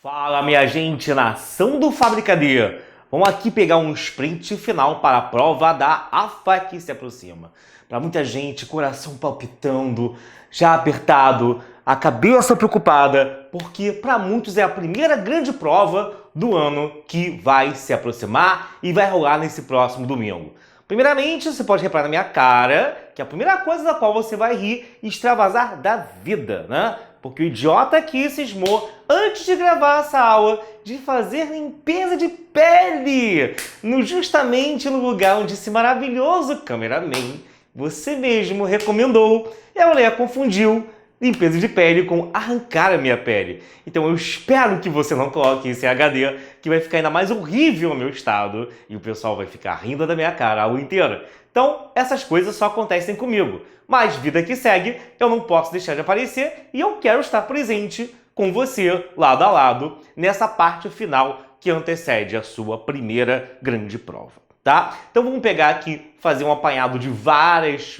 Fala, minha gente, nação do Fabricadeira! Vamos aqui pegar um sprint final para a prova da AFA que se aproxima. Para muita gente, coração palpitando, já apertado, a cabeça preocupada, porque para muitos é a primeira grande prova do ano que vai se aproximar e vai rolar nesse próximo domingo. Primeiramente, você pode reparar na minha cara que a primeira coisa da qual você vai rir e extravasar da vida, né? Porque o idiota aqui cismou, antes de gravar essa aula, de fazer limpeza de pele, justamente no lugar onde esse maravilhoso cameraman, você mesmo, recomendou. E a mulher confundiu limpeza de pele com arrancar a minha pele. Então eu espero que você não coloque esse HD, que vai ficar ainda mais horrível o meu estado, e o pessoal vai ficar rindo da minha cara a aula inteira. Então, essas coisas só acontecem comigo. Mas vida que segue, eu não posso deixar de aparecer e eu quero estar presente com você, lado a lado, nessa parte final que antecede a sua primeira grande prova, tá? Então vamos pegar aqui, fazer um apanhado de várias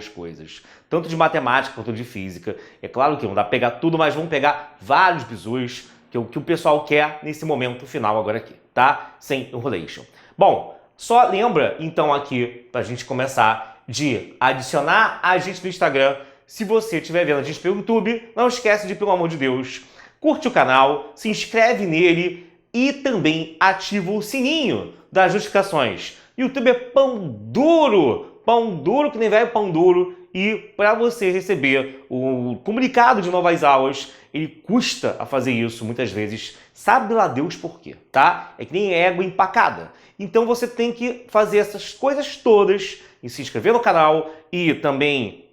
coisas, tanto de matemática quanto de física. É claro que não dá pra pegar tudo, mas vamos pegar vários bizus que o pessoal quer nesse momento final agora aqui, tá? Sem enrolation. Bom, só lembra, então, aqui, pra gente começar, de adicionar a gente no Instagram. Se você estiver vendo a gente pelo YouTube, não esquece de, pelo amor de Deus, curte o canal, se inscreve nele e também ativa o sininho das notificações. YouTube é pão duro que nem velho pão duro. E para você receber o comunicado de novas aulas, ele custa a fazer isso muitas vezes, sabe lá Deus por quê, tá? É que nem égua empacada. Então você tem que fazer essas coisas todas e se inscrever no canal e também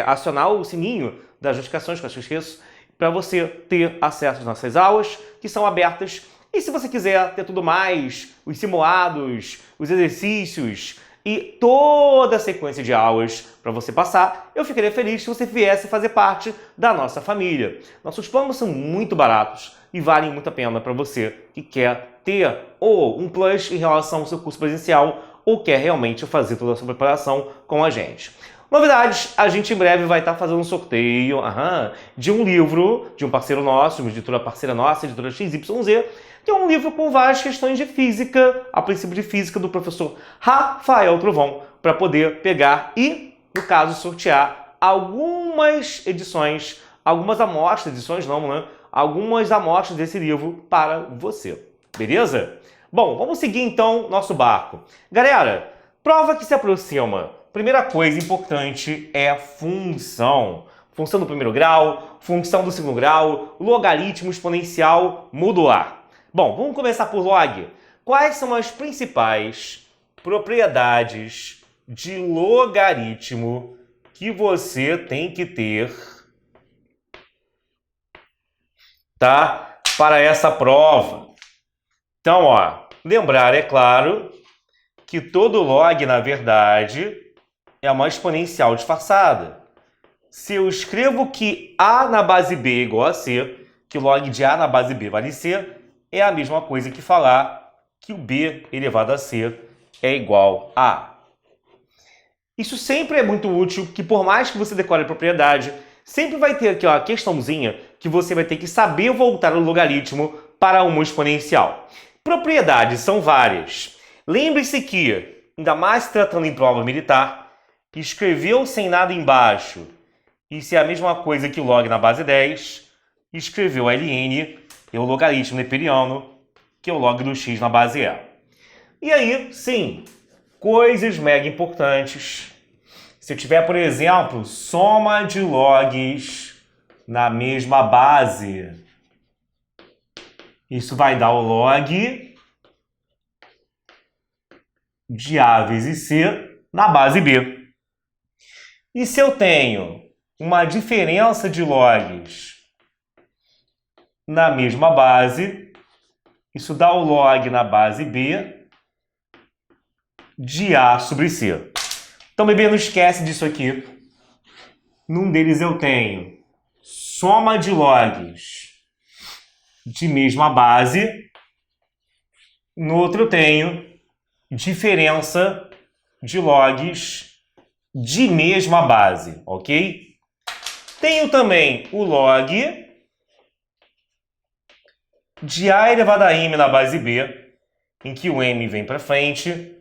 acionar o sininho das notificações, que eu esqueço, para você ter acesso às nossas aulas, que são abertas. E se você quiser ter tudo mais, os simulados, os exercícios e toda a sequência de aulas para você passar, eu ficaria feliz se você viesse fazer parte da nossa família. Nossos planos são muito baratos e valem muito a pena para você que quer ter ou um plus em relação ao seu curso presencial ou quer realmente fazer toda a sua preparação com a gente. Novidades, a gente em breve vai estar fazendo um sorteio de um livro de um parceiro nosso, uma editora parceira nossa, editora XYZ, que é um livro com várias questões de física, a princípio de física, do professor Rafael Trovão, para poder pegar e, no caso, sortear algumas edições, algumas amostras desse livro para você. Beleza? Bom, vamos seguir então nosso barco. Galera, prova que se aproxima. Primeira coisa importante é função. Função do primeiro grau, função do segundo grau, logaritmo exponencial modular. Bom, vamos começar por log. Quais são as principais propriedades de logaritmo que você tem que ter, tá, para essa prova? Então, lembrar, é claro, que todo log, na verdade, é uma exponencial disfarçada. Se eu escrevo que A na base B é igual a C, que log de A na base B vale C, é a mesma coisa que falar que o B elevado a C é igual a A. Isso sempre é muito útil, que por mais que você decore a propriedade, sempre vai ter aqui a questãozinha que você vai ter que saber voltar o logaritmo para uma exponencial. Propriedades são várias. Lembre-se que, ainda mais se tratando em prova militar, escreveu sem nada embaixo, isso é a mesma coisa que log na base 10, escreveu ln, é o logaritmo neperiano, que é o log do x na base E. E aí, sim, coisas mega importantes. Se eu tiver, por exemplo, soma de logs na mesma base, isso vai dar o log de A vezes C na base B. E se eu tenho uma diferença de logs na mesma base, isso dá o log na base B de A sobre C. Então, bebê, não esquece disso aqui. Num deles eu tenho soma de logs de mesma base. No outro eu tenho diferença de logs de mesma base, ok? Tenho também o log de A elevado a M na base B, em que o M vem para frente,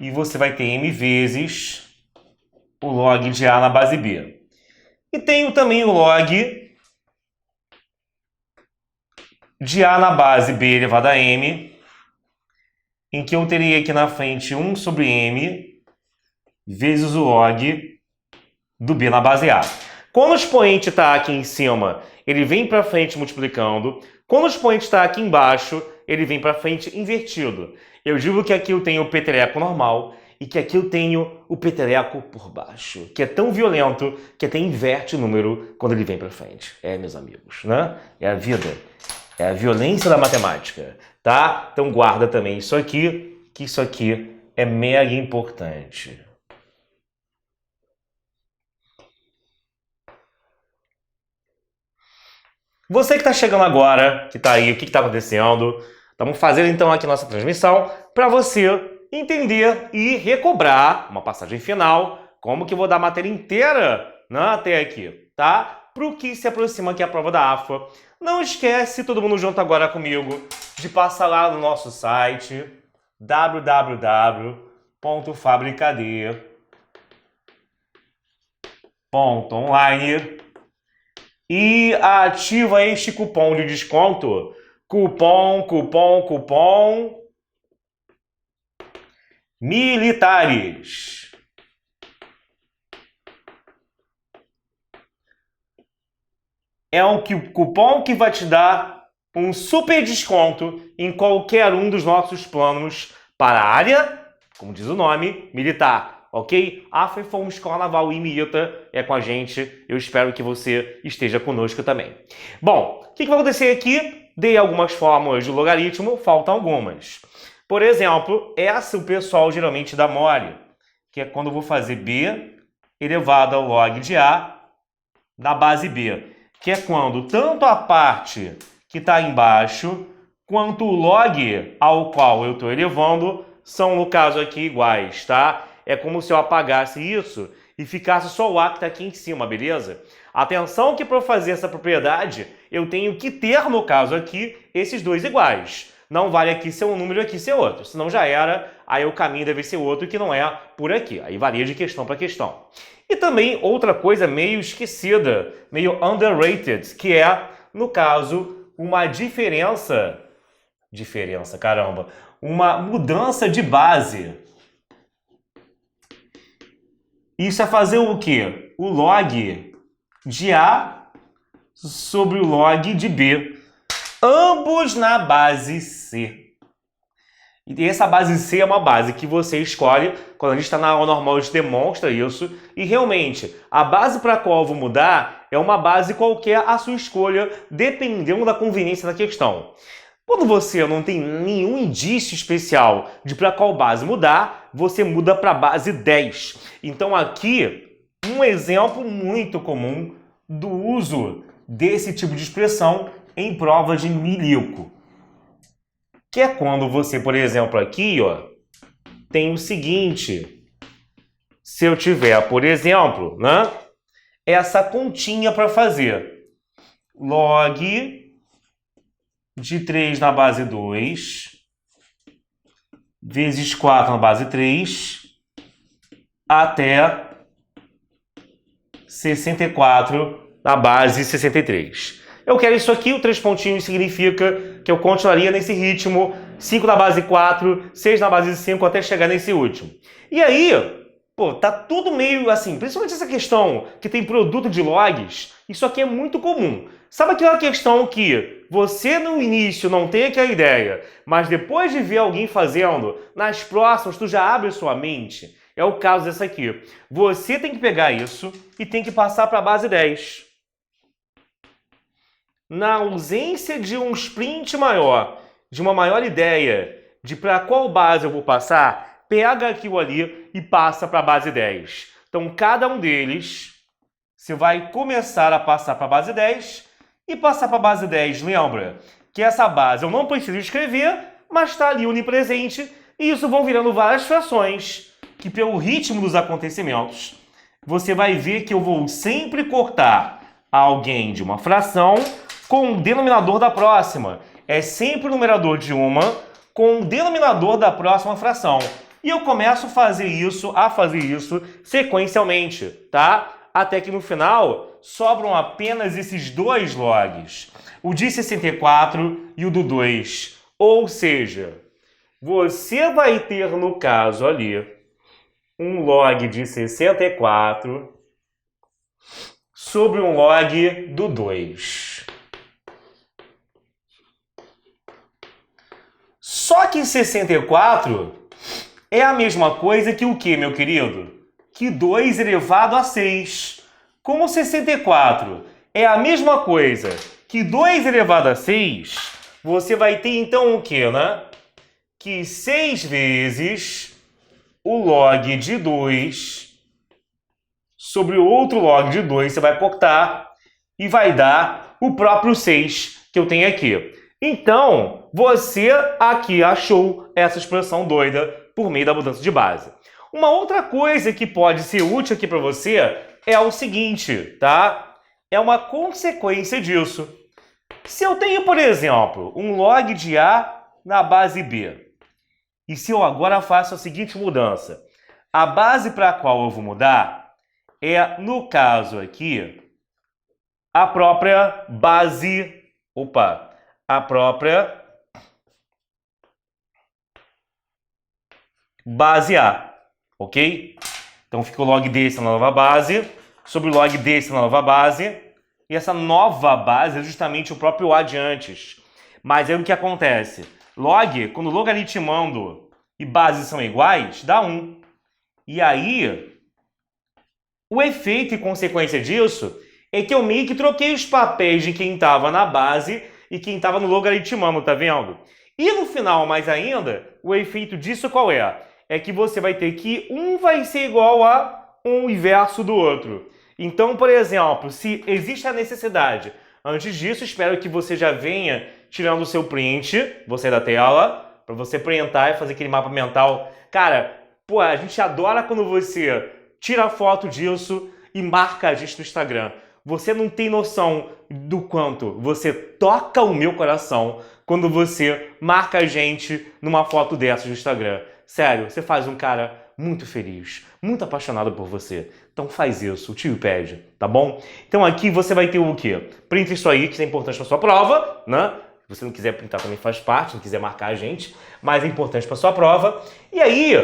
e você vai ter M vezes o log de A na base B. E tenho também o log de A na base B elevado a M, em que eu teria aqui na frente 1 sobre M vezes o log do B na base A. Quando o expoente está aqui em cima, ele vem para frente multiplicando. Quando o expoente está aqui embaixo, ele vem para frente invertido. Eu digo que aqui eu tenho o peteleco normal e que aqui eu tenho o peteleco por baixo, que é tão violento que até inverte o número quando ele vem para frente. É, meus amigos, né? É a vida. É a violência da matemática, tá? Então guarda também isso aqui, que isso aqui é mega importante. Você que está chegando agora, que está aí, o que está acontecendo? Estamos fazendo então aqui nossa transmissão para você entender e recobrar uma passagem final, como que eu vou dar a matéria inteira, né, até aqui, tá? Para o que se aproxima aqui a prova da AFA. Não esquece, todo mundo junto agora comigo, de passar lá no nosso site www.fabricadia.online e ativa este cupom de desconto. Cupom Militares. É um cupom que vai te dar um super desconto em qualquer um dos nossos planos para a área, como diz o nome, militar, ok? A FEFOM Escola Naval IMITA é com a gente. Eu espero que você esteja conosco também. Bom, o que vai acontecer aqui? Dei algumas fórmulas de logaritmo, faltam algumas. Por exemplo, essa o pessoal geralmente dá mole, que é quando eu vou fazer B elevado ao log de A na base B, que é quando tanto a parte que está embaixo quanto o log ao qual eu estou elevando são, no caso aqui, iguais, tá? É como se eu apagasse isso e ficasse só o A que está aqui em cima, beleza? Atenção que para fazer essa propriedade, eu tenho que ter, no caso aqui, esses dois iguais. Não vale aqui ser um número e aqui ser outro, senão já era, aí o caminho deve ser outro que não é por aqui. Aí varia de questão para questão. E também outra coisa meio esquecida, meio underrated, que é, no caso, uma uma mudança de base. Isso é fazer o quê? O log de A sobre o log de B. Ambos na base C. E essa base C é uma base que você escolhe quando a gente está na aula normal, a gente demonstra isso. E realmente, a base para a qual eu vou mudar é uma base qualquer à sua escolha, dependendo da conveniência da questão. Quando você não tem nenhum indício especial de para qual base mudar, você muda para a base 10. Então aqui, um exemplo muito comum do uso desse tipo de expressão em prova de milico. Que é quando você, por exemplo, aqui, ó, tem o seguinte. Se eu tiver, por exemplo, né, essa continha para fazer. Log de 3 na base 2 vezes 4 na base 3 até 64 na base 63. Eu quero isso aqui, o 3 pontinhos significa que eu continuaria nesse ritmo, 5 na base 4, 6 na base 5, até chegar nesse último. E aí, pô, tá tudo meio assim, principalmente essa questão que tem produto de logs, isso aqui é muito comum. Sabe aquela questão que você no início não tem aquela ideia, mas depois de ver alguém fazendo, nas próximas tu já abre sua mente? É o caso dessa aqui. Você tem que pegar isso e tem que passar para a base 10. Na ausência de um sprint maior, de uma maior ideia de para qual base eu vou passar, pega aquilo ali e passa para a base 10. Então, cada um deles, você vai começar a passar para a base 10 e passar para a base 10. Lembra que essa base eu não preciso escrever, mas está ali onipresente e isso vão virando várias frações que, pelo ritmo dos acontecimentos, você vai ver que eu vou sempre cortar alguém de uma fração com o denominador da próxima. é sempre o numerador de uma com o denominador da próxima fração. E eu começo a fazer isso sequencialmente, tá? Até que no final sobram apenas esses dois logs, o de 64 e o do 2. Ou seja, você vai ter no caso ali um log de 64 sobre um log do 2. Só que 64 é a mesma coisa que o quê, meu querido? Que 2 elevado a 6. Como 64 é a mesma coisa que 2 elevado a 6, você vai ter então o quê, né? Que 6 vezes o log de 2 sobre o outro log de 2, você vai cortar e vai dar o próprio 6 que eu tenho aqui. Então, você aqui achou essa expressão doida por meio da mudança de base. Uma outra coisa que pode ser útil aqui para você é o seguinte, tá? É uma consequência disso. Se eu tenho, por exemplo, um log de A na base B, e se eu agora faço a seguinte mudança, a base para a qual eu vou mudar é, no caso aqui, a própria base, a própria base A, ok? Então fica o log desse na nova base, sobre o log desse na nova base, e essa nova base é justamente o próprio A de antes. Mas aí o que acontece? Log, quando logaritmando e base são iguais, dá 1. E aí, o efeito e consequência disso é que eu meio que troquei os papéis de quem estava na base e quem estava no logaritmando, tá vendo? E no final, mais ainda, o efeito disso qual é? É que você vai ter que um vai ser igual a um inverso do outro. Então, por exemplo, se existe a necessidade, antes disso, espero que você já venha tirando o seu print, você da tela, para você printar e fazer aquele mapa mental. Cara, pô, a gente adora quando você tira foto disso e marca a gente no Instagram. Você não tem noção do quanto você toca o meu coração quando você marca a gente numa foto dessa no Instagram. Sério, você faz um cara muito feliz, muito apaixonado por você. Então faz isso, o tio pede, tá bom? Então aqui você vai ter o quê? Printa isso aí, que isso é importante para sua prova, né? Se você não quiser printar também faz parte, não quiser marcar a gente, mas é importante para sua prova. E aí,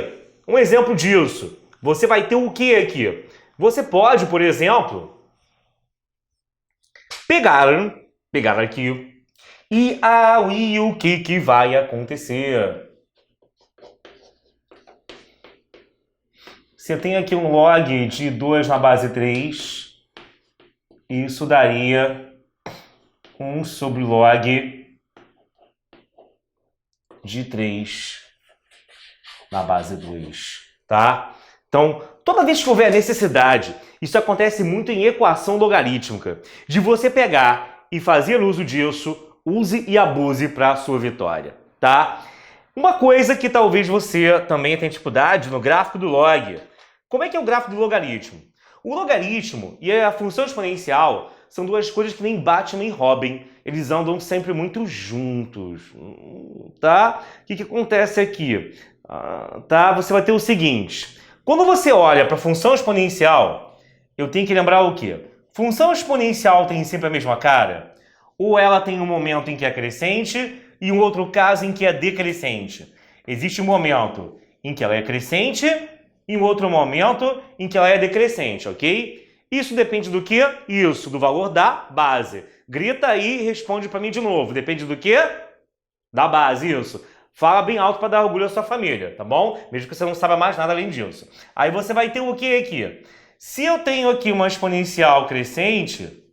um exemplo disso, você vai ter o que aqui? Você pode, por exemplo, pegar aqui e o que vai acontecer? Você tem aqui um log de 2 na base 3, isso daria 1 sobre log de 3 na base 2, tá? Então, toda vez que houver necessidade, isso acontece muito em equação logarítmica, de você pegar e fazer uso disso, use e abuse para a sua vitória, tá? Uma coisa que talvez você também tenha dificuldade no gráfico do log. Como é que é o gráfico do logaritmo? O logaritmo e a função exponencial são duas coisas que nem Batman nem Robin. Eles andam sempre muito juntos, tá? O que acontece aqui? Tá? Você vai ter o seguinte. Quando você olha para a função exponencial, eu tenho que lembrar o quê? Função exponencial tem sempre a mesma cara? Ou ela tem um momento em que é crescente e um outro caso em que é decrescente? Existe um momento em que ela é crescente e um outro momento em que ela é decrescente, ok? Isso depende do quê? Isso, do valor da base. Grita aí e responde para mim de novo. Depende do quê? Da base, isso. Fala bem alto para dar orgulho à sua família, tá bom? Mesmo que você não saiba mais nada além disso. Aí você vai ter o que aqui? Se eu tenho aqui uma exponencial crescente,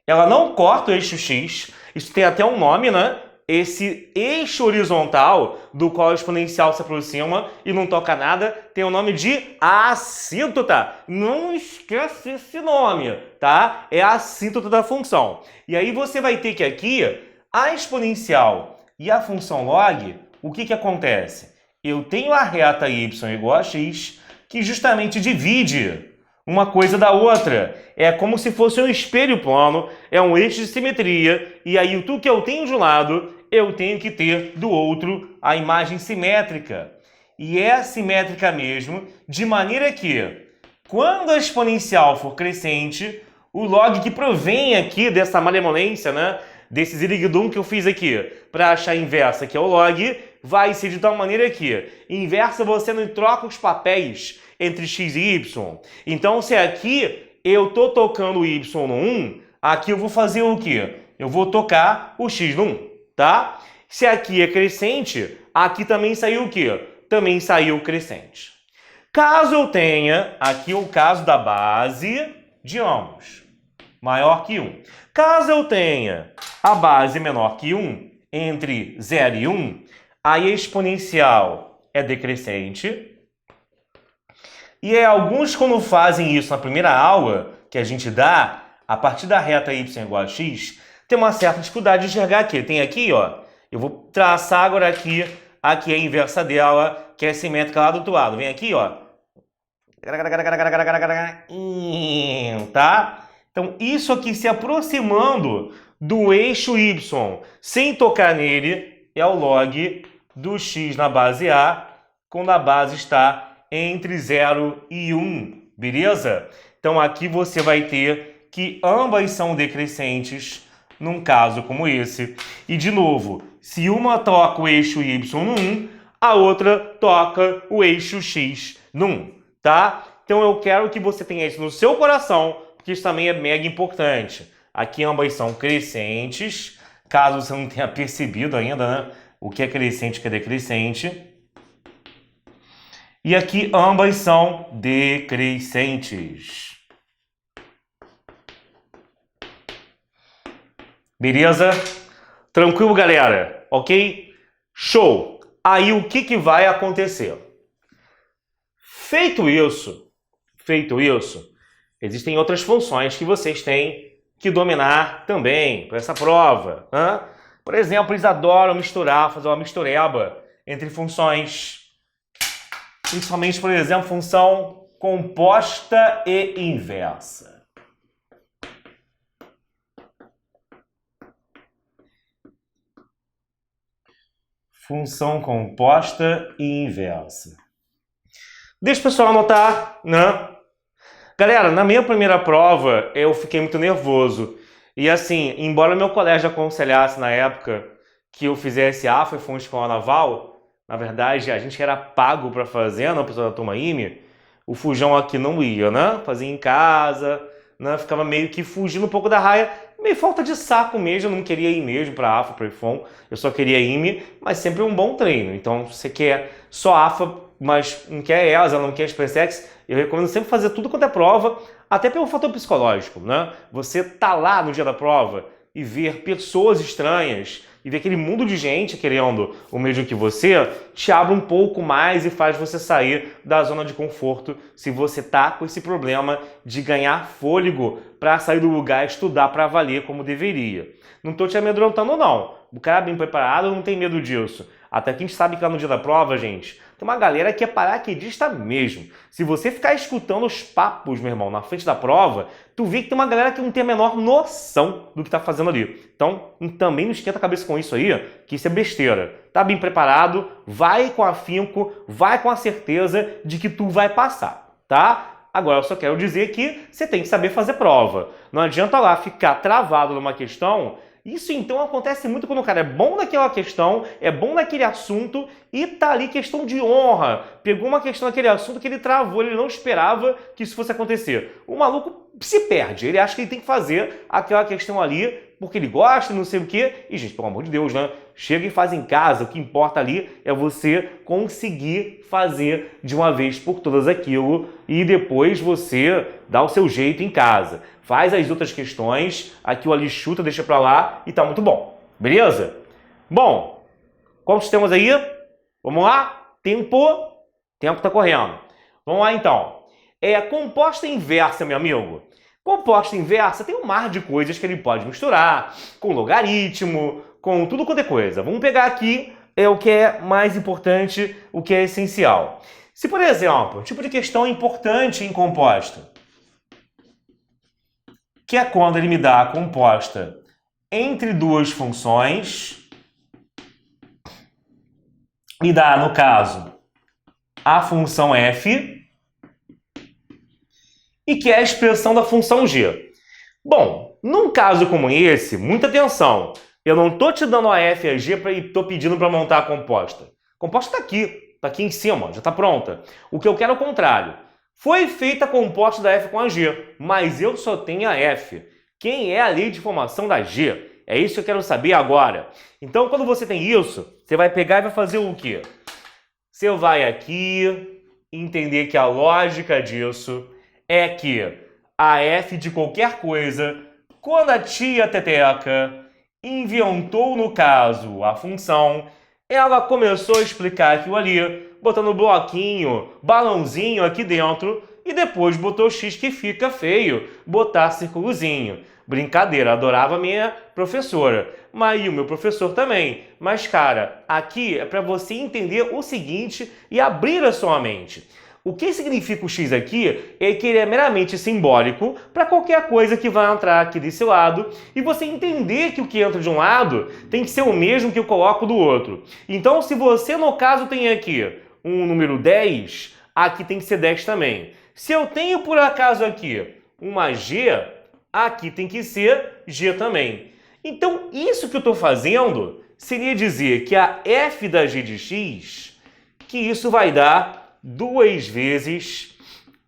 ela não corta o eixo x. Isso tem até um nome, né? Esse eixo horizontal do qual a exponencial se aproxima e não toca nada tem o nome de assíntota. Não esquece esse nome, tá? É a assíntota da função. E aí você vai ter que aqui, a exponencial e a função log, o que acontece? Eu tenho a reta y igual a x, que justamente divide uma coisa da outra. É como se fosse um espelho plano, é um eixo de simetria, e aí tudo que eu tenho de um lado, eu tenho que ter do outro a imagem simétrica. E é simétrica mesmo, de maneira que, quando a exponencial for crescente, o log que provém aqui dessa malemolência, né, desse ziriguidum que eu fiz aqui, para achar a inversa, que é o log, vai ser de tal maneira que, inversa você não troca os papéis entre x e y. Então, se aqui eu estou tocando o y no 1, aqui eu vou fazer o quê? Eu vou tocar o x no 1, tá? Se aqui é crescente, aqui também saiu o quê? Também saiu crescente. Caso eu tenha, aqui o caso da base de ambos, maior que 1. Caso eu tenha a base menor que 1, entre 0 e 1, aí a exponencial é decrescente. E alguns, quando fazem isso na primeira aula que a gente dá, a partir da reta y igual a x, tem uma certa dificuldade de enxergar aqui. Tem aqui, ó, eu vou traçar agora aqui é a inversa dela, que é simétrica lá do outro lado. Vem aqui, ó. Tá? Então, isso aqui se aproximando do eixo y, sem tocar nele, é o log do x na base A, quando a base está entre 0 e 1, beleza? Então aqui você vai ter que ambas são decrescentes num caso como esse. E de novo, se uma toca o eixo y no 1, a outra toca o eixo x no 1, tá? Então eu quero que você tenha isso no seu coração, porque isso também é mega importante. Aqui ambas são crescentes, caso você não tenha percebido ainda, né? O que é crescente e o que é decrescente. E aqui ambas são decrescentes. Beleza? Tranquilo, galera? Ok? Show! Aí o que vai acontecer? Feito isso, existem outras funções que vocês têm que dominar também para essa prova. Né? Por exemplo, eles adoram misturar, fazer uma mistureba entre funções. Principalmente, por exemplo, função composta e inversa. Função composta e inversa. Deixa o pessoal anotar, né? Galera, na minha primeira prova, eu fiquei muito nervoso. E assim, embora meu colégio aconselhasse na época que eu fizesse AFA e for uma escola naval, na verdade, a gente era pago para fazer, não pessoal da turma IME, o fujão aqui não ia, né? Fazia em casa, né? Ficava meio que fugindo um pouco da raia, meio falta de saco mesmo, eu não queria ir mesmo para AFA, para IFOM, eu só queria IME, mas sempre um bom treino. Então, se você quer só AFA, mas não quer ESA, não quer SpaceX, eu recomendo sempre fazer tudo quanto é prova, até pelo fator psicológico, né? Você tá lá no dia da prova e ver pessoas estranhas, e ver aquele mundo de gente querendo o mesmo que você, te abre um pouco mais e faz você sair da zona de conforto se você tá com esse problema de ganhar fôlego para sair do lugar e estudar para valer como deveria. Não tô te amedrontando, não. O cara bem preparado não tem medo disso. Até que a gente sabe que lá no dia da prova, gente, tem uma galera que é paraquedista mesmo. Se você ficar escutando os papos, meu irmão, na frente da prova, tu vê que tem uma galera que não tem a menor noção do que tá fazendo ali. Então, também não esquenta a cabeça com isso aí, que isso é besteira. Tá bem preparado, vai com afinco, vai com a certeza de que tu vai passar, tá? Agora, eu só quero dizer que você tem que saber fazer prova. Não adianta lá ficar travado numa questão. Isso então acontece muito quando o cara é bom naquela questão, é bom naquele assunto e tá ali questão de honra. Pegou uma questão naquele assunto que ele travou, ele não esperava que isso fosse acontecer. O maluco se perde, ele acha que ele tem que fazer aquela questão ali porque ele gosta, não sei o quê. E, gente, pelo amor de Deus, né? Chega e faz em casa, o que importa ali é você conseguir fazer de uma vez por todas aquilo e depois você dá o seu jeito em casa. Faz as outras questões, aquilo ali chuta, deixa pra lá e tá muito bom. Beleza? Bom, quantos temos aí? Vamos lá? Tempo tá correndo. Vamos lá então. Composta inversa, meu amigo. Composta inversa tem um mar de coisas que ele pode misturar, com logaritmo, com tudo quanto é coisa. Vamos pegar aqui o que é mais importante, o que é essencial. Se, por exemplo, tipo de questão importante em composta, que é quando ele me dá a composta entre duas funções, me dá, no caso, a função f, e que é a expressão da função g. Bom, num caso como esse, muita atenção, eu não estou te dando a f e a g e estou pedindo para montar a composta. A composta está aqui em cima, já está pronta. O que eu quero é o contrário. Foi feita a composta da f com a g, mas eu só tenho a f. Quem é a lei de formação da g? É isso que eu quero saber agora. Então, quando você tem isso, você vai pegar e vai fazer o quê? Você vai aqui entender que a lógica disso é que a f de qualquer coisa, quando a tia Teteca inventou, no caso, a função, ela começou a explicar aquilo ali, botando bloquinho, balãozinho aqui dentro, e depois botou x, que fica feio, botar círculozinho. Brincadeira, adorava minha professora, mas e o meu professor também. Mas, cara, aqui é para você entender o seguinte e abrir a sua mente. O que significa o x aqui é que ele é meramente simbólico para qualquer coisa que vai entrar aqui desse lado e você entender que o que entra de um lado tem que ser o mesmo que eu coloco do outro. Então, se você, no caso, tem aqui um número 10, aqui tem que ser 10 também. Se eu tenho, por acaso, aqui uma g, aqui tem que ser g também. Então, isso que eu estou fazendo seria dizer que a f da g de x, que isso vai dar 2 vezes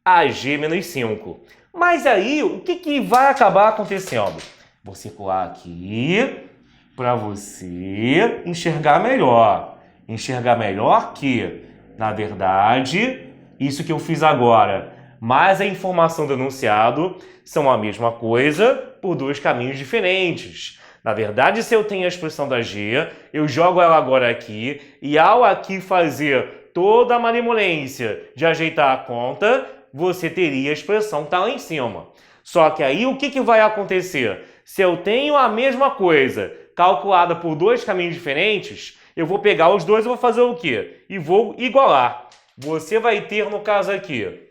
a g menos 5. Mas aí, o que vai acabar acontecendo? Vou circular aqui para você enxergar melhor. Enxergar melhor que, na verdade, isso que eu fiz agora, mais a informação do enunciado, são a mesma coisa por dois caminhos diferentes. Na verdade, se eu tenho a expressão da g, eu jogo ela agora aqui, e ao aqui fazer toda a malemolência de ajeitar a conta, você teria a expressão que está lá em cima. Só que aí o que vai acontecer? Se eu tenho a mesma coisa calculada por dois caminhos diferentes, eu vou pegar os dois e vou fazer o quê? E vou igualar. Você vai ter, no caso aqui,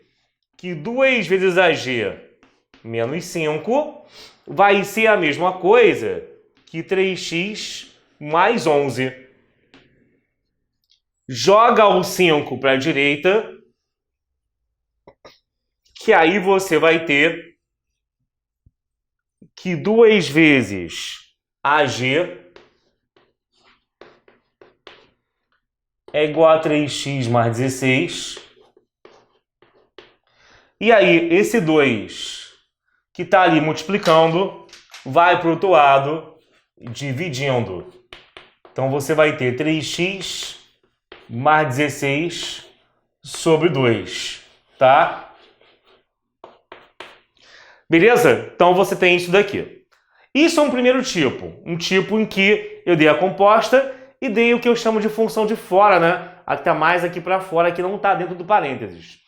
que 2 vezes a g menos 5 vai ser a mesma coisa que 3x mais 11. Joga o 5 para a direita, que aí você vai ter que 2 vezes AG é igual a 3x mais 16. E aí, esse 2 que está ali multiplicando vai para o outro lado dividindo. Então, você vai ter 3x mais 16 sobre 2, tá? Beleza? Então, você tem isso daqui. Isso é um primeiro tipo. Um tipo em que eu dei a composta e dei o que eu chamo de função de fora, né? Até mais aqui para fora, que não está dentro do parênteses.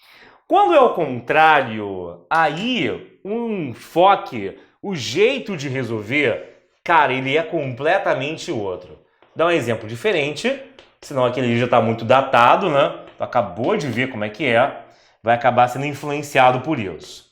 Quando é o contrário, aí o enfoque, o jeito de resolver, cara, ele é completamente outro. Dá um exemplo diferente, senão aquele já está muito datado, né? Tu acabou de ver como é que é, vai acabar sendo influenciado por isso.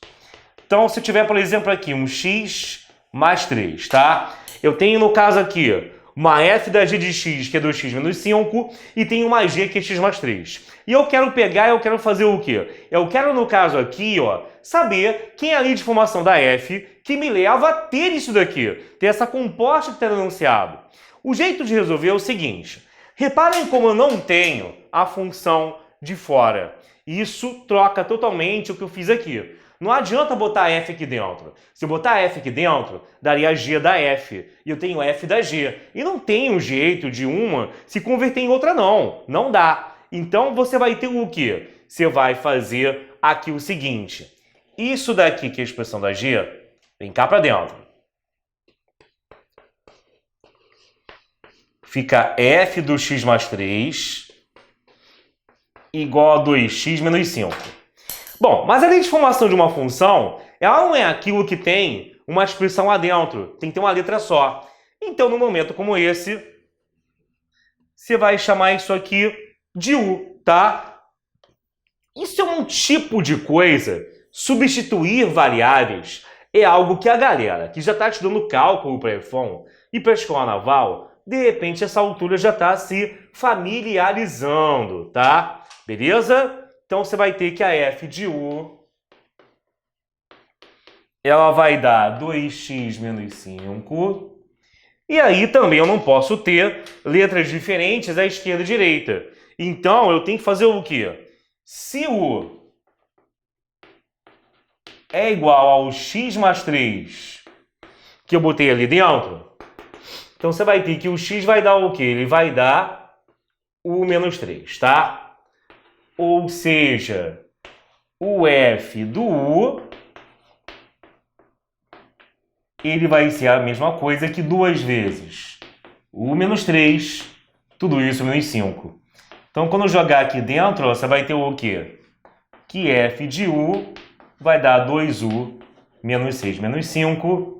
Então, se eu tiver, por exemplo, aqui um x mais 3, tá? Eu tenho, no caso aqui, uma f da g de x, que é 2x menos 5, e tem uma g, que é x mais 3. E eu quero pegar, eu quero fazer o quê? Eu quero, no caso aqui, ó, saber quem é a linha de formação da f que me leva a ter isso daqui, ter essa composta que está enunciado. O jeito de resolver é o seguinte. Reparem como eu não tenho a função de fora. Isso troca totalmente o que eu fiz aqui. Não adianta botar f aqui dentro. Se eu botar f aqui dentro, daria g da f. E eu tenho f da g. E não tem um jeito de uma se converter em outra, não. Não dá. Então, você vai ter o quê? Você vai fazer aqui o seguinte. Isso daqui, que é a expressão da g, vem cá para dentro. Fica f do x mais 3 igual a 2x menos 5. Bom, mas a lei de formação de uma função, ela não é aquilo que tem uma expressão lá dentro. Tem que ter uma letra só. Então, num momento como esse, você vai chamar isso aqui de u, tá? Isso é um tipo de coisa. Substituir variáveis é algo que a galera que já está estudando cálculo para EFON e para a escola naval, de repente essa altura já está se familiarizando, tá? Beleza? Então você vai ter que a f de u, ela vai dar 2x menos 5. E aí também eu não posso ter letras diferentes à esquerda e direita. Então eu tenho que fazer o quê? Se u é igual ao x mais 3 que eu botei ali dentro, então você vai ter que o x vai dar o quê? Ele vai dar o menos 3, tá? Ou seja, o f do u, ele vai ser a mesma coisa que 2 vezes u menos 3, tudo isso menos 5. Então, quando eu jogar aqui dentro, você vai ter o quê? Que f de u vai dar 2u menos 6 menos 5,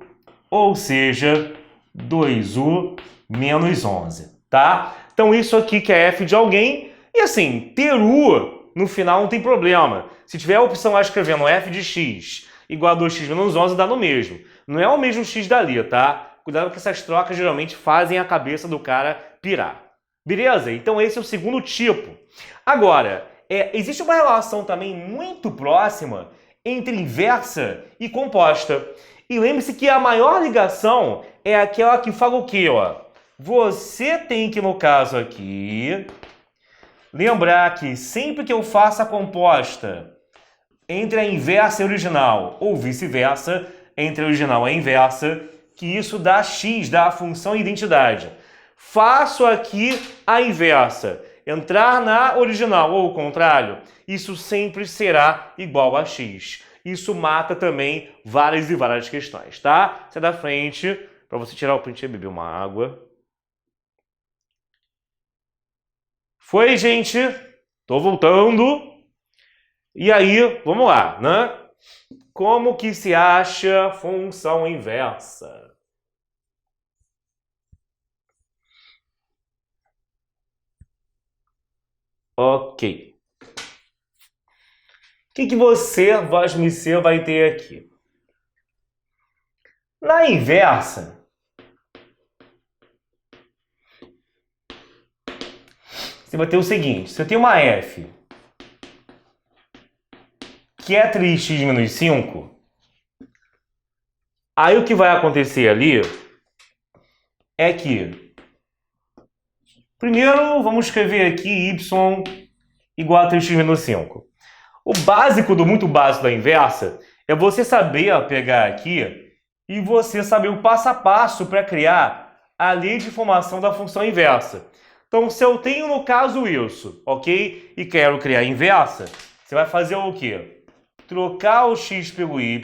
ou seja, 2u menos 11, tá? Então, isso aqui que é f de alguém. E assim, ter u no final não tem problema. Se tiver a opção lá escrevendo f de x igual a 2x menos 11, dá no mesmo. Não é o mesmo x dali, tá? Cuidado que essas trocas geralmente fazem a cabeça do cara pirar. Beleza? Então esse é o segundo tipo. Agora, existe uma relação também muito próxima entre inversa e composta. E lembre-se que a maior ligação é aquela que fala o quê, ó? Você tem que, no caso aqui, lembrar que sempre que eu faço a composta entre a inversa e a original, ou vice-versa, entre a original e a inversa, que isso dá x, dá a função identidade. Faço aqui a inversa, entrar na original ou o contrário, isso sempre será igual a x. Isso mata também várias e várias questões, tá? Sai da frente, para você tirar o print e beber uma água. Foi, gente? Tô voltando. E aí, vamos lá, né? Como que se acha função inversa? Ok. O que você, Vasmicê, vai ter aqui? Na inversa, você vai ter o seguinte. Você tem uma f que é 3x menos 5, aí o que vai acontecer ali é que, primeiro, vamos escrever aqui y igual a 3x menos 5. O básico do muito básico da inversa é você saber pegar aqui e você saber o passo a passo para criar a lei de formação da função inversa. Então, se eu tenho, no caso, isso, ok? E quero criar a inversa, você vai fazer o quê? Trocar o x pelo y.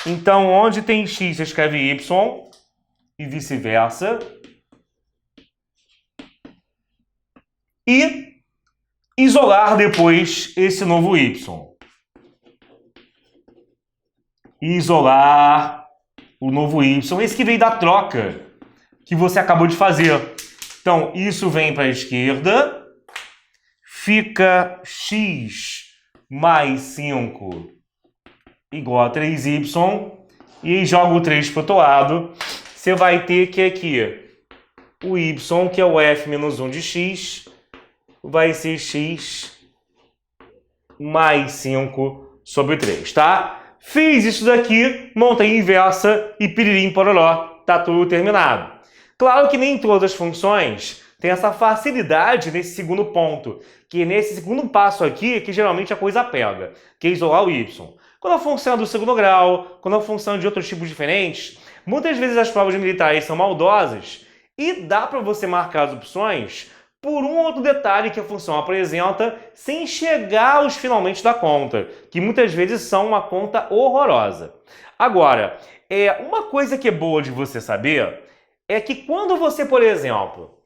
Então, onde tem x, você escreve y e vice-versa. E isolar depois esse novo y. Isolar o novo y. Esse que veio da troca que você acabou de fazer. Então, isso vem para a esquerda. Fica x mais 5 igual a 3y. E aí joga o 3 para o outro lado. Você vai ter que aqui o y, que é o f menos 1 de x, vai ser x mais 5 sobre 3, tá? Fiz isso daqui, montei inversa e piririm pororó, tá tudo terminado. Claro que nem todas as funções têm essa facilidade nesse segundo ponto, que nesse segundo passo aqui é que geralmente a coisa pega, que é isolar o y. Quando a função é do segundo grau, quando a função é de outros tipos diferentes, muitas vezes as provas militares são maldosas e dá para você marcar as opções por um outro detalhe que a função apresenta sem chegar aos finalmente da conta, que muitas vezes são uma conta horrorosa. Agora, uma coisa que é boa de você saber é que quando você, por exemplo,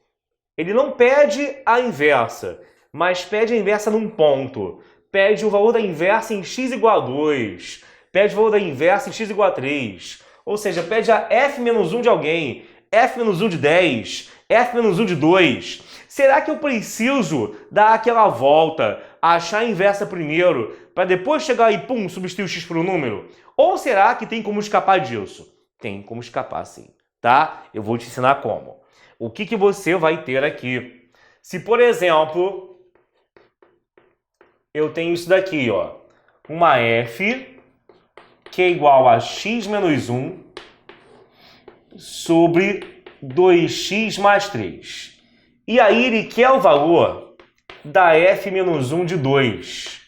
ele não pede a inversa, mas pede a inversa num ponto, pede o valor da inversa em x igual a 2, pede o valor da inversa em x igual a 3, ou seja, pede a f-1 de alguém, f-1 de 10, f-1 de 2. Será que eu preciso dar aquela volta achar a inversa primeiro, para depois chegar e, pum, substituir o x por um número? Ou será que tem como escapar disso? Tem como escapar, sim, tá? Eu vou te ensinar como. O que você vai ter aqui? Se, por exemplo, eu tenho isso daqui, ó, uma f que é igual a x menos 1 sobre 2x mais 3. E aí ele quer o valor da f menos 1 de 2.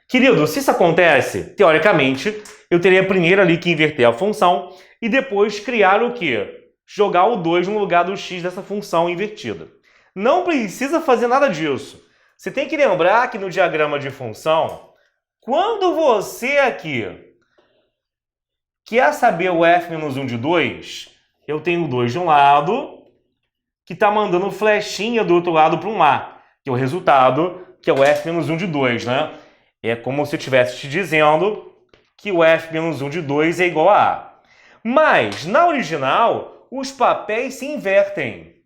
Querido, se isso acontece, teoricamente, eu teria primeiro ali que inverter a função e depois criar o quê? Jogar o 2 no lugar do x dessa função invertida. Não precisa fazer nada disso. Você tem que lembrar que no diagrama de função, quando você aqui quer saber o f menos 1 de 2, eu tenho o 2 de um lado, que está mandando flechinha do outro lado para um A, que é o resultado, que é o f menos 1 de 2, né? É como se eu estivesse te dizendo que o f menos 1 de 2 é igual a A. Mas, na original, os papéis se invertem.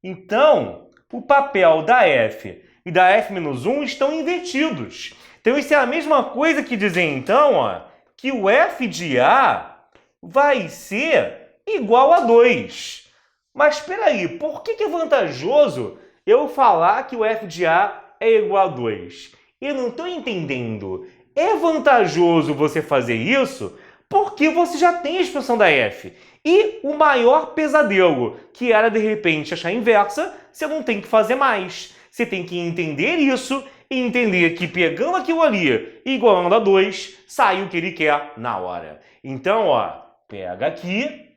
Então, o papel da f e da f menos 1 estão invertidos. Então, isso é a mesma coisa que dizer, então, ó, que o f de A vai ser igual a 2. Mas, espera aí, por que é vantajoso eu falar que o f de A é igual a 2? Eu não estou entendendo. É vantajoso você fazer isso porque você já tem a expressão da f. E o maior pesadelo, que era, de repente, achar a inversa, você não tem que fazer mais. Você tem que entender isso e entender que pegando aquilo ali e igualando a 2, sai o que ele quer na hora. Então, ó, pega aqui.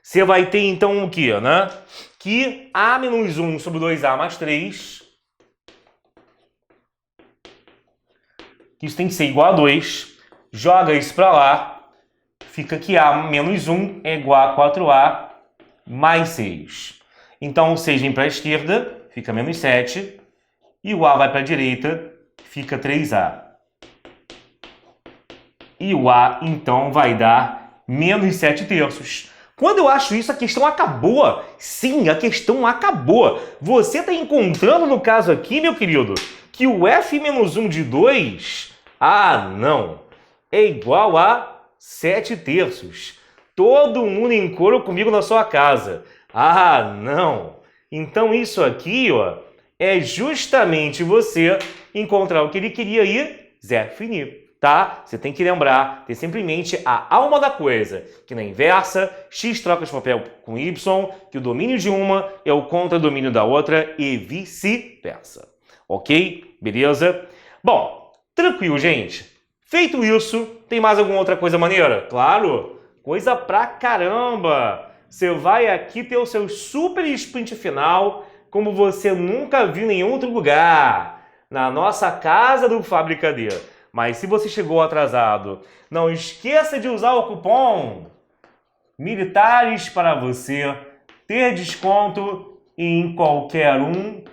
Você vai ter, então, o quê, né? Que a menos 1 sobre 2a mais 3... Isso tem que ser igual a 2. Joga isso para lá. Fica que a menos 1 é igual a 4a mais 6. Então, o 6 vem para a esquerda, fica menos 7. E o a vai para a direita, fica 3a. E o a, então, vai dar menos 7 terços. Quando eu acho isso, a questão acabou. Sim, a questão acabou. Você está encontrando, no caso aqui, meu querido, que o f menos 1 de 2, não, é igual a 7 terços. Todo mundo em coro comigo na sua casa. Não. Então isso aqui, ó, é justamente você encontrar o que ele queria ir, zero finir. Tá? Você tem que lembrar, ter sempre em mente a alma da coisa, que na inversa, x troca de papel com y, que o domínio de uma é o contra-domínio da outra e vice-versa. Ok? Beleza? Bom, tranquilo, gente. Feito isso, tem mais alguma outra coisa maneira? Claro! Coisa pra caramba! Você vai aqui ter o seu super sprint final, como você nunca viu em outro lugar, na nossa casa do Fábrica D. Mas se você chegou atrasado, não esqueça de usar o cupom Militares para você ter desconto em qualquer um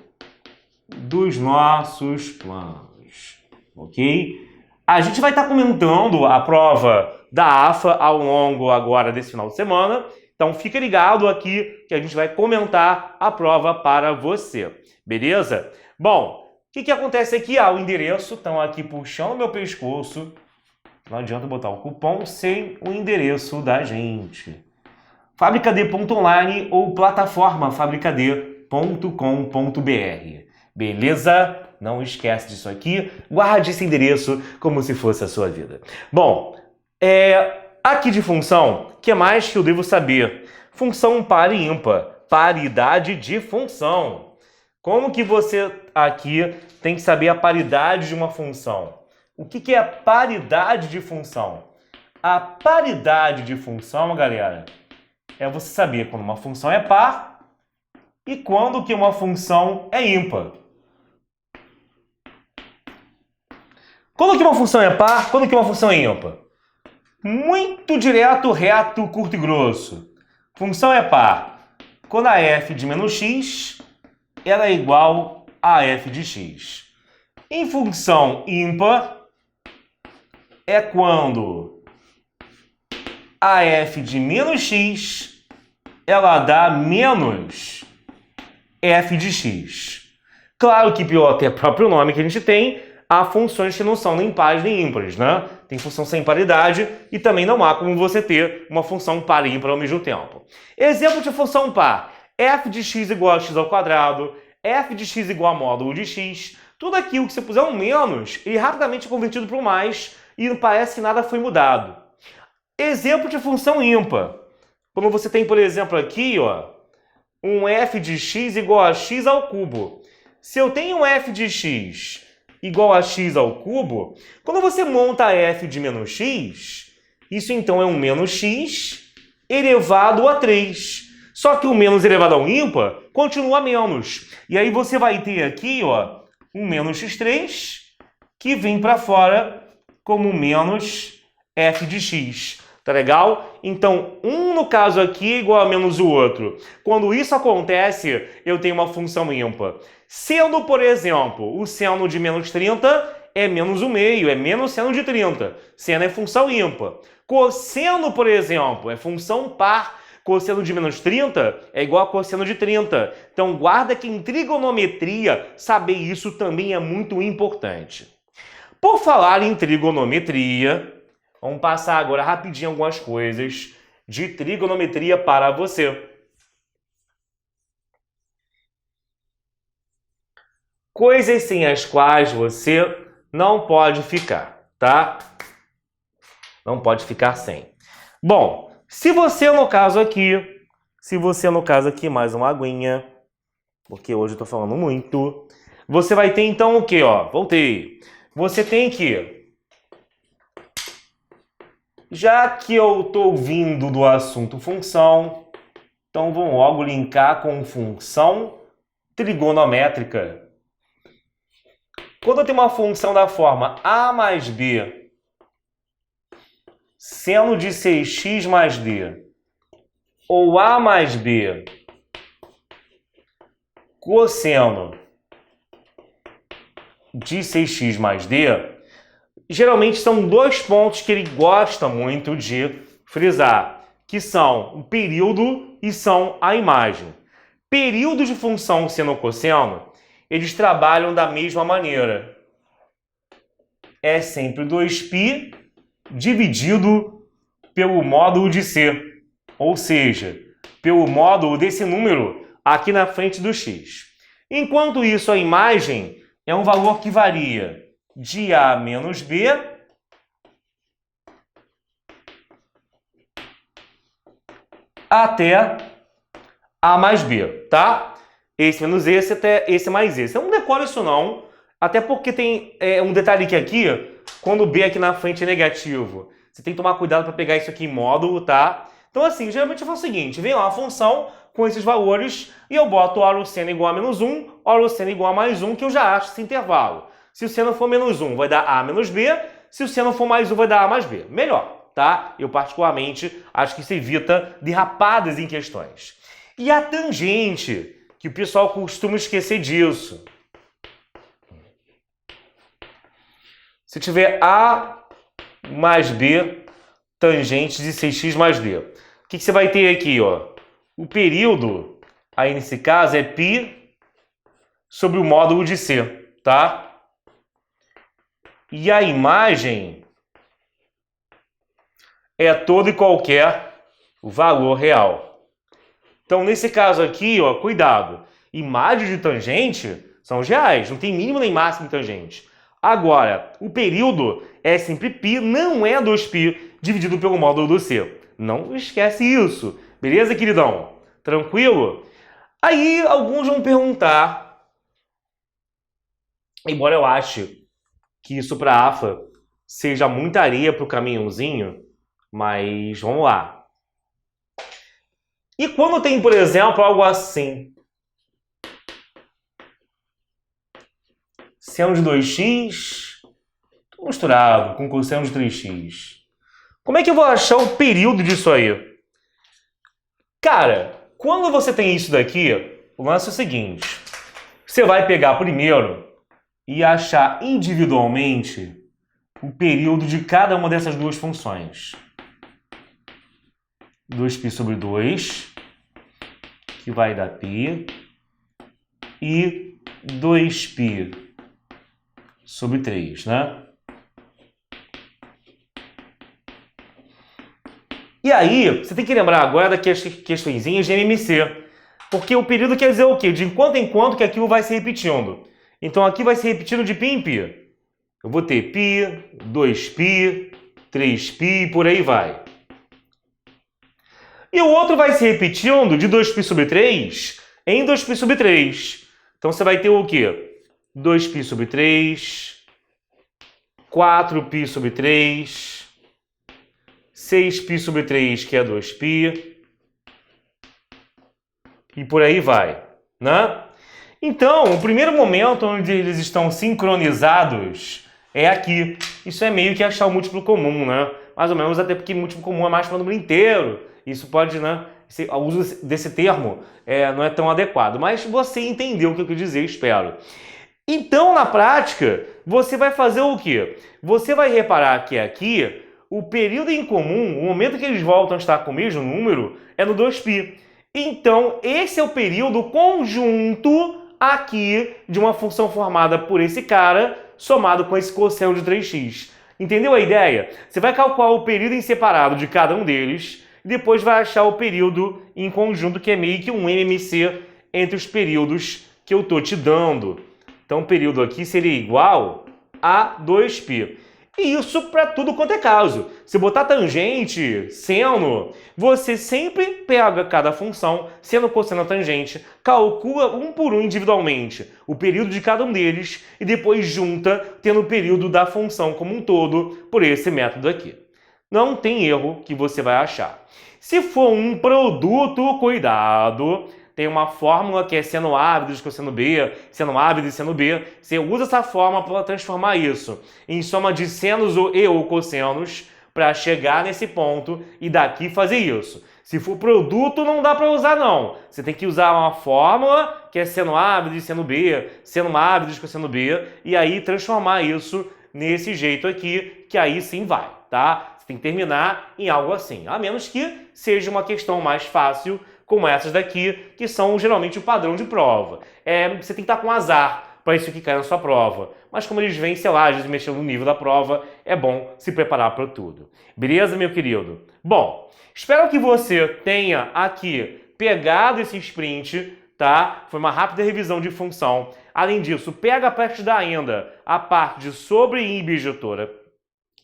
dos nossos planos, ok? A gente vai estar comentando a prova da AFA ao longo agora desse final de semana, então fica ligado aqui que a gente vai comentar a prova para você, beleza? Bom, o que acontece aqui? O endereço, estão aqui puxando meu pescoço. Não adianta botar o cupom sem o endereço da gente. fabricad.online ou plataforma fabricad.com.br. Beleza? Não esquece disso aqui. Guarde esse endereço como se fosse a sua vida. Bom, aqui de função, o que mais que eu devo saber? Função par e ímpar. Paridade de função. Como que você aqui tem que saber a paridade de uma função? O que é a paridade de função? A paridade de função, galera, é você saber quando uma função é par e quando que uma função é ímpar. Quando que uma função é par, quando que uma função é ímpar? Muito direto, reto, curto e grosso. Função é par quando a f de menos x ela é igual a f de x. Em função ímpar, é quando a f de menos x ela dá menos f de x. Claro que pelo até próprio nome que a gente tem, há funções que não são nem pares nem ímpares, né? Tem função sem paridade e também não há como você ter uma função par e ímpar ao mesmo tempo. Exemplo de função par: f de x igual a x ao quadrado, f de x igual a módulo de x. Tudo aquilo que você puser um menos, ele rapidamente é convertido para um mais e não parece que nada foi mudado. Exemplo de função ímpar: quando você tem, por exemplo, aqui, ó, um f de x igual a x ao cubo. Se eu tenho um f de x igual a x ao cubo, quando você monta f de menos x, isso então é um menos x elevado a 3. Só que o menos elevado ao ímpar continua menos. E aí você vai ter aqui, ó, um menos x3 que vem para fora como menos f de x. Tá legal? Então, um no caso aqui é igual a menos o outro. Quando isso acontece, eu tenho uma função ímpar. Sendo, por exemplo, o seno de menos 30 é menos o meio, é menos seno de 30. Seno é função ímpar. Cosseno, por exemplo, é função par. Cosseno de menos 30 é igual a cosseno de 30. Então, guarda que em trigonometria, saber isso também é muito importante. Por falar em trigonometria, vamos passar agora rapidinho algumas coisas de trigonometria para você. Coisas sem as quais você não pode ficar, tá? Não pode ficar sem. Bom, se você no caso aqui, mais uma aguinha, porque hoje eu tô falando muito, você vai ter então o quê, ó? Voltei. Você tem que, já que eu tô vindo do assunto função, então vamos logo linkar com função trigonométrica. Quando eu tenho uma função da forma a mais b, seno de 6x mais d, ou a mais b, cosseno de 6x mais d, geralmente são dois pontos que ele gosta muito de frisar, que são o período e são a imagem. Período de função seno-cosseno, eles trabalham da mesma maneira. É sempre 2π dividido pelo módulo de c, ou seja, pelo módulo desse número aqui na frente do x. Enquanto isso, a imagem é um valor que varia de a menos b até a mais b, tá? Esse menos esse até esse mais esse. Eu não decoro isso não, até porque tem um detalhe que aqui, quando o b aqui na frente é negativo, você tem que tomar cuidado para pegar isso aqui em módulo, tá? Então assim, geralmente eu faço o seguinte, vem lá uma função com esses valores e eu boto ora o seno igual a menos 1, ora o seno igual a mais 1, que eu já acho esse intervalo. Se o seno for menos 1, vai dar a menos b, se o seno for mais 1, vai dar a mais b. Melhor, tá? Eu particularmente acho que isso evita derrapadas em questões. E a tangente, que o pessoal costuma esquecer disso. Se tiver A mais B, tangente de 6x mais D. O que você vai ter aqui, ó? O período, aí nesse caso, é π sobre o módulo de C, tá? E a imagem é todo e qualquer valor real. Então, nesse caso aqui, ó, cuidado. Imagens de tangente são os reais, não tem mínimo nem máximo de tangente. Agora, o período é sempre π, não é 2π dividido pelo módulo do C. Não esquece isso. Beleza, queridão? Tranquilo? Aí, alguns vão perguntar, embora eu ache que isso para a AFA seja muita areia para o caminhãozinho, mas vamos lá. E quando tem, por exemplo, algo assim, seno de 2x misturado com cosseno de 3x, como é que eu vou achar o período disso aí? Cara, quando você tem isso daqui, o lance é o seguinte, você vai pegar primeiro e achar individualmente o período de cada uma dessas duas funções. 2π sobre 2, que vai dar π, e 2π sobre 3, né? E aí, você tem que lembrar agora das questõezinhas de MMC. Porque o período quer dizer o quê? De enquanto em quanto que aquilo vai se repetindo. Então aqui vai se repetindo de π em π. Eu vou ter π, 2π, 3π, por aí vai. E o outro vai se repetindo de 2π sobre 3 em 2π sobre 3. Então você vai ter o quê? 2π sobre 3, 4π sobre 3, 6π sobre 3, que é 2π, e por aí vai, né? Então, o primeiro momento onde eles estão sincronizados é aqui. Isso é meio que achar o múltiplo comum, né? Mais ou menos, até porque múltiplo comum é mais para o número inteiro. Isso pode, né? O uso desse termo não é tão adequado. Mas você entendeu o que eu quis dizer, espero. Então, na prática, você vai fazer o quê? Você vai reparar que aqui, o período em comum, o momento que eles voltam a estar com o mesmo número, é no 2π. Então, esse é o período conjunto aqui de uma função formada por esse cara, somado com esse cosseno de 3x. Entendeu a ideia? Você vai calcular o período em separado de cada um deles, e depois vai achar o período em conjunto, que é meio que um MMC entre os períodos que eu estou te dando. Então, o período aqui seria igual a 2π. E isso para tudo quanto é caso. Se botar tangente, seno, você sempre pega cada função, seno, cosseno, tangente, calcula um por um individualmente o período de cada um deles e depois junta, tendo o período da função como um todo por esse método aqui. Não tem erro que você vai achar. Se for um produto, cuidado, tem uma fórmula que é seno A vezes cosseno B, seno A vezes seno B. Você usa essa fórmula para transformar isso em soma de senos e ou cossenos para chegar nesse ponto e daqui fazer isso. Se for produto, não dá para usar, não. Você tem que usar uma fórmula que é seno A vezes seno B, seno A vezes cosseno B, e aí transformar isso nesse jeito aqui, que aí sim vai, tá? Você tem que terminar em algo assim, a menos que seja uma questão mais fácil, como essas daqui, que são geralmente o padrão de prova. Você tem que estar com azar para isso que cai na sua prova. Mas como eles vêm, sei lá, às vezes mexendo no nível da prova, é bom se preparar para tudo. Beleza, meu querido? Bom, espero que você tenha aqui pegado esse sprint, tá? Foi uma rápida revisão de função. Além disso, pega a parte da ainda a parte de sobre e bijetora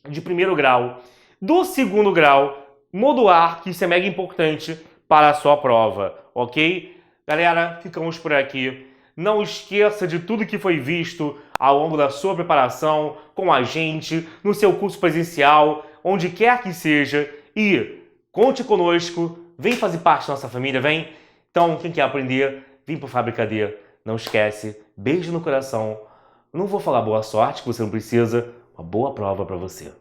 de primeiro grau, do segundo grau, modular, que isso é mega importante para a sua prova, ok? Galera, ficamos por aqui. Não esqueça de tudo que foi visto ao longo da sua preparação com a gente, no seu curso presencial, onde quer que seja. E conte conosco, vem fazer parte da nossa família, vem. Então, quem quer aprender, vem para o Fábrica D. Não esquece, beijo no coração. Não vou falar boa sorte, que você não precisa. Uma boa prova para você.